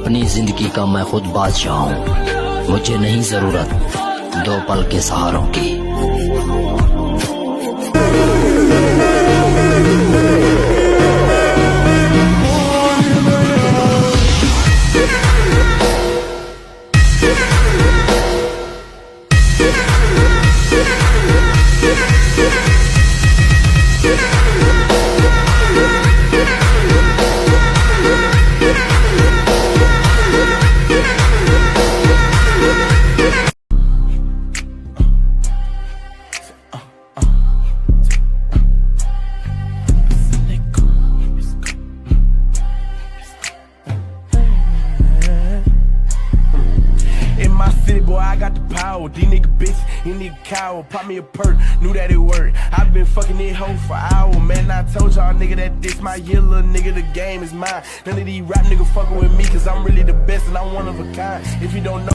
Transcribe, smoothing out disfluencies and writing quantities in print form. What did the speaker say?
अपनी जिंदगी का मैं खुद बादशाह हूँ, मुझे नहीं जरूरत दो पल के सहारों की। Boy, I got the power. These nigga bitch, you nigga coward. Pop me a perk, knew that it worked. I been fucking this hoe for hours. Man, I told y'all nigga that this my year, little nigga, the game is mine. None of these rap niggas fucking with me, cause I'm really the best and I'm one of a kind. If you don't know